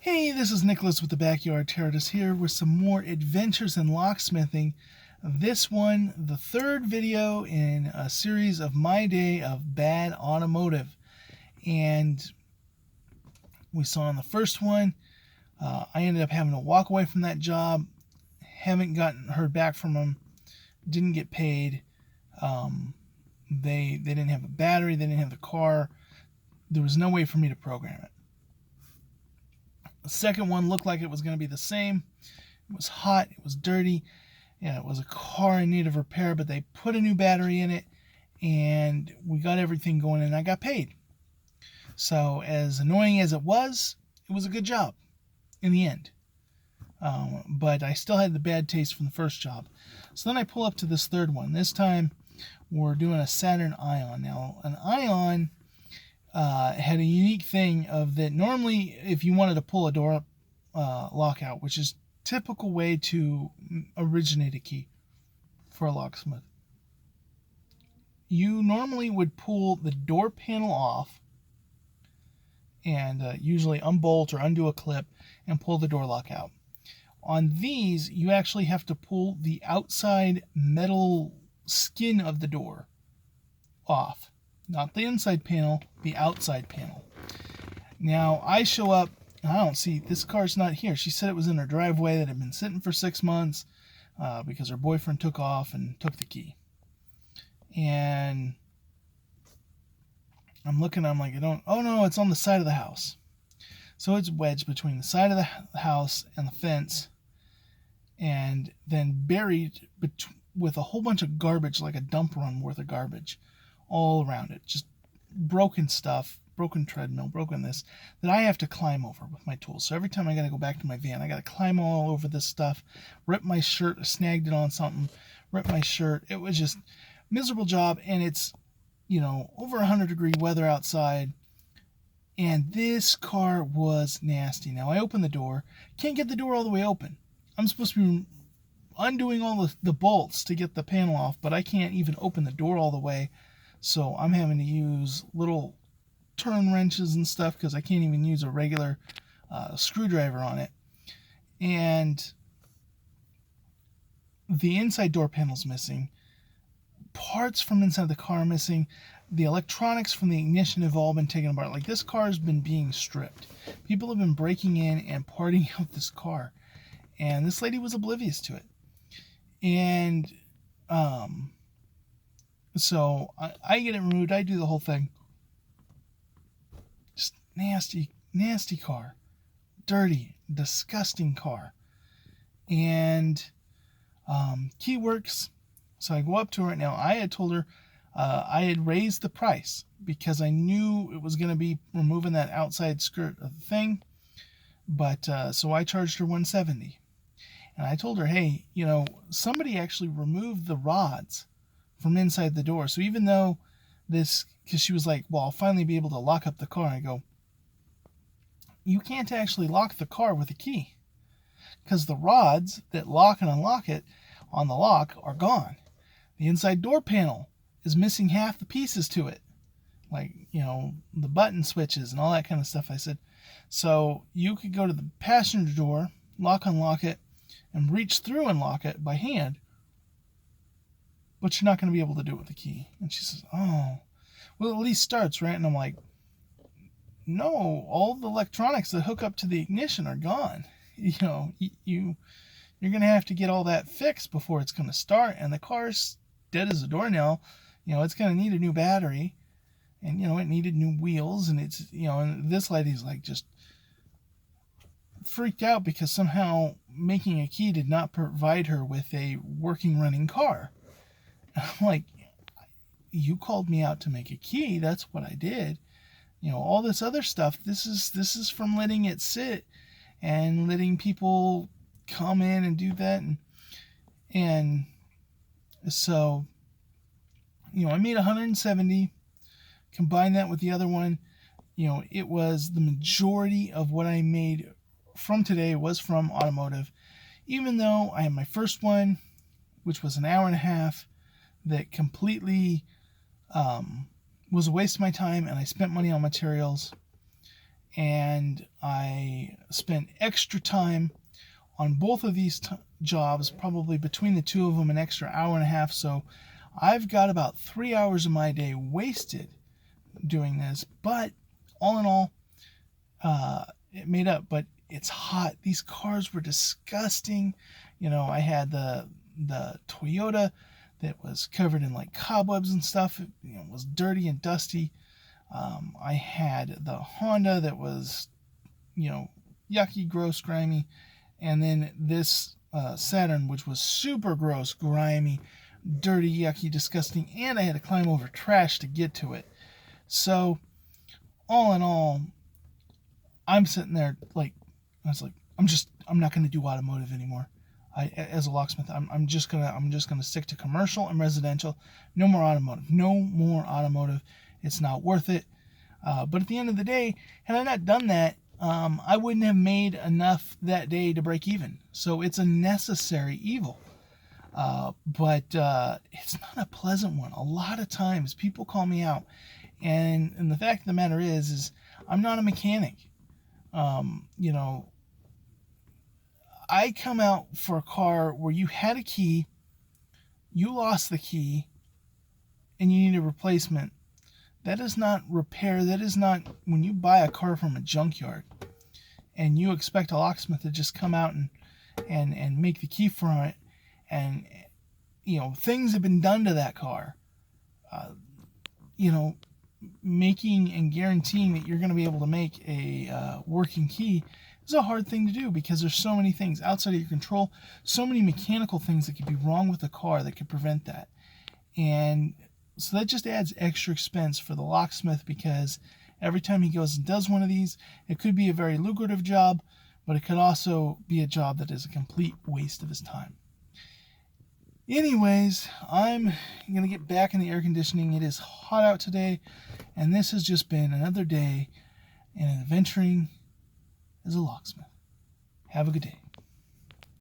Hey, this is Nicholas with the Backyard Terrorist here with some more adventures in locksmithing. This one, the third video in a series of my day of bad automotive. And we saw in the first one, I ended up having to walk away from that job. Haven't heard back from them. Didn't get paid. They didn't have a battery. They didn't have the car. There was no way for me to program it. The second one looked like it was going to be the same. It was hot. It was dirty. Yeah, it was a car in need of repair, but they put a new battery in it, and we got everything going, and I got paid. So as annoying as it was a good job in the end. But I still had the bad taste from the first job. So then I pull up to this third one. This time we're doing a Saturn Ion. Now, an Ion had a unique thing of that normally if you wanted to pull a door lock out, which is typical way to originate a key for a locksmith, you normally would pull the door panel off and usually unbolt or undo a clip and pull the door lock out. On these, you actually have to pull the outside metal skin of the door off. Not the inside panel, the outside panel. Now, I show up, and I don't see, this car's not here. She said it was in her driveway that had been sitting for 6 months because her boyfriend took off and took the key. And I'm looking, I'm like, oh no, it's on the side of the house. So it's wedged between the side of the house and the fence, and then buried with a whole bunch of garbage, like a dump run worth of garbage all around it. Just broken stuff, broken treadmill, broken this, that I have to climb over with my tools. So every time I got to go back to my van, I got to climb all over this stuff, rip my shirt, snagged it on something, rip my shirt. It was just miserable job, and it's, over 100-degree weather outside, and this car was nasty. Now, I open the door, can't get the door all the way open. I'm supposed to be undoing all the bolts to get the panel off, but I can't even open the door all the way. So I'm having to use little turn wrenches and stuff because I can't even use a regular screwdriver on it. And the inside door panel's missing. Parts from inside the car are missing. The electronics from the ignition have all been taken apart. Like, this car's been being stripped. People have been breaking in and partying out this car. And this lady was oblivious to it. And so I get it removed. I do the whole thing. Just nasty, nasty car. Dirty, disgusting car. And key works. So I go up to her. Now, I had told her I had raised the price because I knew it was going to be removing that outside skirt of the thing. But so I charged her $170. And I told her, hey, somebody actually removed the rods from inside the door. So even though because she was like, well, I'll finally be able to lock up the car. I go, you can't actually lock the car with a key because the rods that lock and unlock it on the lock are gone. The inside door panel is missing half the pieces to it. Like, the button switches and all that kind of stuff. I said, so you could go to the passenger door, unlock it, and reach through and lock it by hand, but you're not going to be able to do it with the key. And she says, oh, well, at least starts, right? And I'm like, no, all the electronics that hook up to the ignition are gone. You're going to have to get all that fixed before it's going to start, and the car's dead as a doornail. It's going to need a new battery, and, it needed new wheels, and it's, and this lady's like just freaked out because somehow making a key did not provide her with a working running car. I'm like, you called me out to make a key. That's what I did. All this other stuff, this is from letting it sit and letting people come in and do that. And so, I made 170, combine that with the other one, it was the majority of what I made from today was from automotive, even though I had my first one, which was an hour and a half, that completely was a waste of my time, and I spent money on materials. and I spent extra time on both of these jobs, probably between the two of them an extra hour and a half. So I've got about 3 hours of my day wasted doing this, but all in all, it made up. But it's hot. These cars were disgusting. I had the Toyota that was covered in like cobwebs and stuff. It was dirty and dusty. I had the Honda that was, yucky, gross, grimy, and then this Saturn, which was super gross, grimy, dirty, yucky, disgusting, and I had to climb over trash to get to it. So, all in all, I'm sitting there I was like, I'm not going to do automotive anymore. As a locksmith, I'm just gonna stick to commercial and residential. No more automotive. No more automotive. It's not worth it. But at the end of the day, had I not done that, I wouldn't have made enough that day to break even. So it's a necessary evil. But it's not a pleasant one. A lot of times people call me out, and the fact of the matter is I'm not a mechanic. I come out for a car where you had a key, you lost the key, and you need a replacement. That is not repair. That is not when you buy a car from a junkyard and you expect a locksmith to just come out and make the key from it. And, things have been done to that car. Making and guaranteeing that you're going to be able to make a working key is a hard thing to do because there's so many things outside of your control, so many mechanical things that could be wrong with the car that could prevent that. And so that just adds extra expense for the locksmith because every time he goes and does one of these, it could be a very lucrative job, but it could also be a job that is a complete waste of his time. Anyways, I'm going to get back in the air conditioning. It is hot out today, and this has just been another day in adventuring as a locksmith. Have a good day.